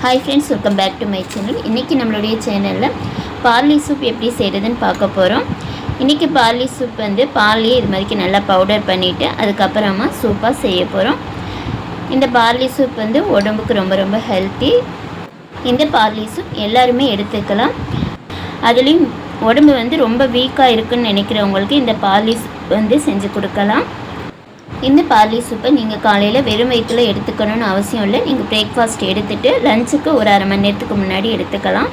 Hi friends, welcome back to my channel. இன்றைக்கி நம்மளுடைய சேனலில் பார்லி சூப் எப்படி செய்கிறதுன்னு பார்க்க போகிறோம். இன்றைக்கி பார்லி சூப் பாலையே இது மாதிரிக்கு நல்லா பவுடர் பண்ணிவிட்டு அதுக்கப்புறமா சூப்பாக செய்ய போகிறோம். இந்த பார்லி சூப் உடம்புக்கு ரொம்ப ரொம்ப ஹெல்த்தி. இந்த பார்லி சூப் எல்லாருமே எடுத்துக்கலாம். அதுலேயும் உடம்பு ரொம்ப வீக்காக இருக்குதுன்னு நினைக்கிறவங்களுக்கு இந்த பார்லி சூப் செஞ்சு கொடுக்கலாம். இந்த பார்லி சூப்பை நீங்கள் காலையில் வெறும் வயிற்றில் எடுத்துக்கணும்னு அவசியம் இல்லை. நீங்கள் பிரேக்ஃபாஸ்ட் எடுத்துகிட்டு லஞ்சுக்கு ஒரு அரை மணி நேரத்துக்கு முன்னாடி எடுத்துக்கலாம்.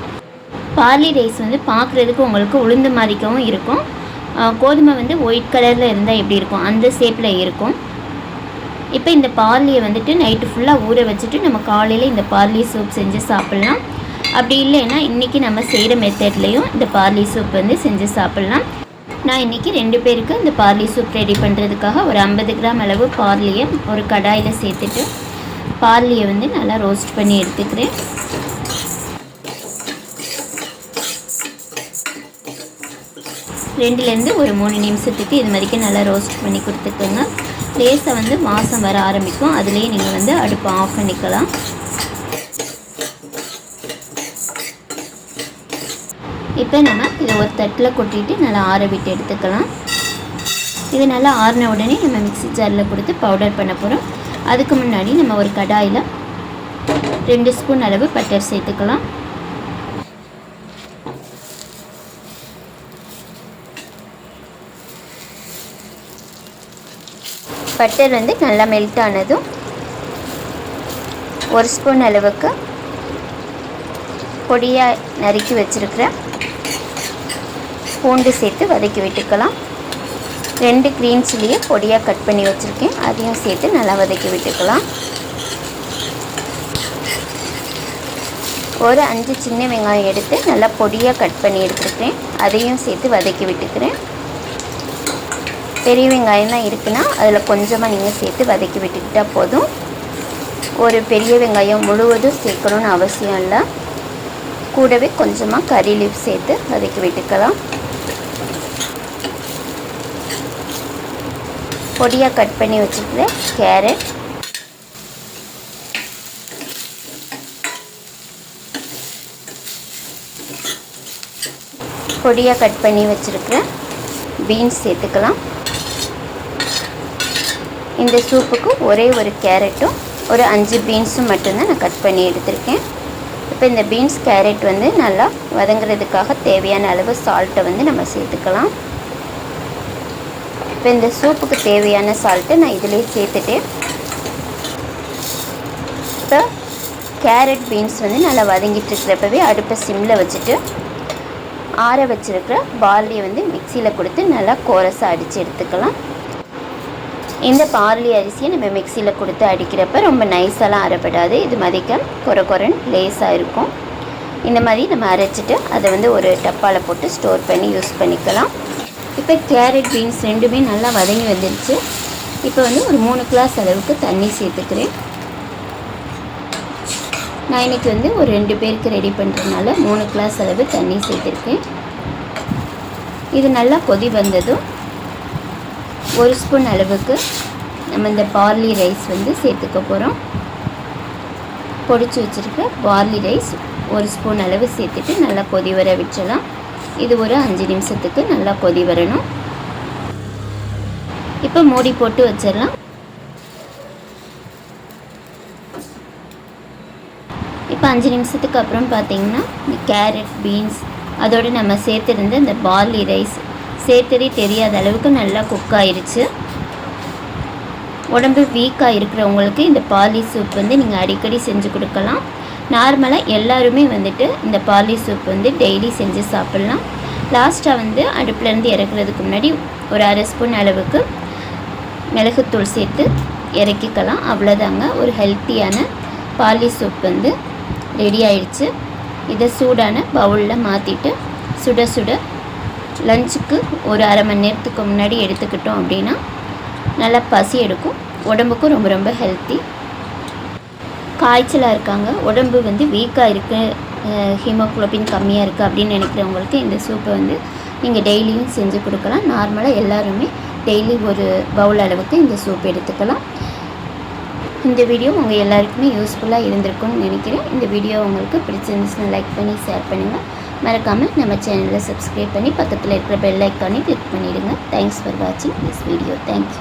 பார்லி ரைஸ் பார்க்குறதுக்கு உங்களுக்கு உளுந்து மாதிரிக்கவும் இருக்கும். கோதுமை ஒயிட் கலரில் இருந்தால் எப்படி இருக்கும் அந்த ஷேப்பில் இருக்கும். இப்போ இந்த பார்லியை நைட்டு ஃபுல்லாக ஊற வச்சுட்டு நம்ம காலையில் இந்த பார்லி சூப் செஞ்சு சாப்பிட்லாம். அப்படி இல்லைன்னா இன்றைக்கி நம்ம செய்கிற மெத்தட்லேயும் இந்த பார்லி சூப் செஞ்சு சாப்பிட்லாம். நான் இன்றைக்கி 2 பேருக்கு இந்த பார்லி சூப் ரெடி பண்ணுறதுக்காக ஒரு 50 கிராம் அளவு பார்லியை ஒரு கடாயில் சேர்த்துட்டு பார்லியை நல்லா ரோஸ்ட் பண்ணி எடுத்துக்கிறேன். ரெண்டுலேருந்து ஒரு 3 நிமிஷத்துக்கு இது மாதிரிக்கு நல்லா ரோஸ்ட் பண்ணி கொடுத்துக்கோங்க. லேசாக வாசம் வர ஆரம்பிக்கும். அதுலேயே நீங்கள் அடுப்பை ஆஃப் பண்ணிக்கலாம். இப்போ நம்ம இதை ஒரு தட்டில் கொட்டிட்டு நல்லா ஆற விட்டு எடுத்துக்கலாம். இது நல்லா ஆறின உடனே நம்ம மிக்ஸி ஜாரில் கொடுத்து பவுடர் பண்ண போகிறோம். அதுக்கு முன்னாடி நம்ம ஒரு கடாயில் 2 ஸ்பூன் அளவு பட்டர் சேர்த்துக்கலாம். பட்டர் நல்லா மெல்ட் ஆனதும் 1 ஸ்பூன் அளவுக்கு பொடியாக நறுக்கி வச்சுருக்கிற பூண்டு சேர்த்து வதக்கி விட்டுக்கலாம். 2 க்ரீன் சில்லியை பொடியாக கட் பண்ணி வச்சுருக்கேன், அதையும் சேர்த்து நல்லா வதக்கி விட்டுக்கலாம். ஒரு 5 சின்ன வெங்காயம் எடுத்து நல்லா பொடியாக கட் பண்ணி எடுத்துருக்கேன், அதையும் சேர்த்து வதக்கி விட்டுக்கிறேன். பெரிய வெங்காயம் தான் இருக்குன்னா அதில் கொஞ்சமாக நீங்கள் சேர்த்து வதக்கி விட்டுக்கிட்டால் போதும். ஒரு பெரிய வெங்காயம் முழுவதும் சேர்க்கணுன்னு அவசியம் இல்லை. கூடவே கொஞ்சமாக கறி லீஃப் சேர்த்து வதக்கி விட்டுக்கலாம். பொடியாக கட் பண்ணி வச்சுருக்கிற கேரட், பொடியாக கட் பண்ணி வச்சுருக்கிற பீன்ஸ் சேர்த்துக்கலாம். இந்த சூப்புக்கு ஒரே ஒரு கேரட்டும் ஒரு 5 பீன்ஸும் மட்டும்தான் நான் கட் பண்ணி எடுத்திருக்கேன். இப்போ இந்த பீன்ஸ் கேரட் நல்லா வதங்குறதுக்காக தேவையான அளவு சால்ட்டை நம்ம சேர்த்துக்கலாம். இப்போ இந்த சூப்புக்கு தேவையான சால்ட்டை நான் இதிலே சேர்த்துட்டேன். இப்போ கேரட் பீன்ஸ் நல்லா வதங்கிட்டு இருக்கிறப்பவே அடுப்பை சிம்மில் வச்சுட்டு ஆற வச்சுருக்கிற பார்லியை மிக்சியில் கொடுத்து நல்லா கோரஸாக அடித்து எடுத்துக்கலாம். இந்த பார்லி அரிசியை நம்ம மிக்சியில் கொடுத்து அடிக்கிறப்ப ரொம்ப நைஸாலாம் அரைப்படாது. இது மதிக்க கொரன்னு லேஸாக இருக்கும். இந்த மாதிரி நம்ம அரைச்சிட்டு அதை ஒரு டப்பாவில் போட்டு ஸ்டோர் பண்ணி யூஸ் பண்ணிக்கலாம். இப்போ கேரட் பீன்ஸ் ரெண்டுமே நல்லா வதங்கி வந்துடுச்சு. இப்போ ஒரு 3 கிளாஸ் அளவுக்கு தண்ணி சேர்த்துக்கிறேன். நான் இன்றைக்கி ஒரு 2 பேருக்கு ரெடி பண்ணுறதுனால 3 கிளாஸ் அளவு தண்ணி சேர்த்துருக்கேன். இது நல்லா கொதி வந்ததும் 1 ஸ்பூன் அளவுக்கு நம்ம இந்த பார்லி ரைஸ் சேர்த்துக்க போகிறோம். பொடிச்சு வச்சுருக்க பார்லி ரைஸ் 1 ஸ்பூன் அளவு சேர்த்துட்டு நல்லா கொதி வர விட்டுறலாம். இது ஒரு 5 நிமிஷத்துக்கு நல்லா கொதி வரணும். இப்போ மூடி போட்டு வச்சிடலாம். இப்போ 5 நிமிஷத்துக்கு அப்புறம் பார்த்திங்கன்னா இந்த கேரட் பீன்ஸ் அதோடு நம்ம சேர்த்துருந்த இந்த பார்லி ரைஸ் சேர்த்ததே தெரியாத அளவுக்கு நல்லா குக் ஆயிடுச்சு. உடம்பு வீக்காக இருக்கிறவங்களுக்கு இந்த பார்லி சூப் நீங்கள் அடிக்கடி செஞ்சு கொடுக்கலாம். நார்மலாக எல்லாருமே இந்த பார்லி சூப் டெய்லி செஞ்சு சாப்பிட்லாம். லாஸ்ட்டாக அடுப்புலேருந்து இறக்குறதுக்கு முன்னாடி ஒரு அரை ஸ்பூன் அளவுக்கு மிளகுத்தூள் சேர்த்து இறக்கிக்கலாம். அவ்வளோதாங்க, ஒரு ஹெல்த்தியான பார்லி சூப் ரெடி ஆயிடுச்சு. இதை சூடான பவுலில் மாற்றிட்டு சுட சுட லஞ்சுக்கு ஒரு அரை மணி நேரத்துக்கு முன்னாடி எடுத்துக்கிட்டோம் அப்படின்னா நல்லா பசி எடுக்கும். உடம்புக்கும் ரொம்ப ரொம்ப ஹெல்த்தி. காய்ச்சலாக இருக்காங்க, உடம்பு வீக்காக இருக்குது, ஹீமோகுளோபின் கம்மியாக இருக்குது அப்படின்னு நினைக்கிறவங்களுக்கு இந்த சூப்பை நீங்கள் டெய்லியும் செஞ்சு கொடுக்கலாம். நார்மலாக எல்லாருமே டெய்லி ஒரு பவுல் அளவுக்கு இந்த சூப் எடுத்துக்கலாம். இந்த வீடியோ உங்கள் எல்லாருக்குமே யூஸ்ஃபுல்லாக இருந்திருக்கும்னு நினைக்கிறேன். இந்த வீடியோ உங்களுக்கு பிடிச்சிருந்துச்சுன்னா லைக் பண்ணி ஷேர் பண்ணுங்கள். மறக்காமல் நம்ம சேனலை சப்ஸ்கிரைப் பண்ணி பக்கத்தில் இருக்கிற பெல் ஐக்கானை கிளிக் பண்ணிவிடுங்க. தேங்க்ஸ் ஃபார் வாட்சிங் திஸ் வீடியோ. தேங்க்யூ.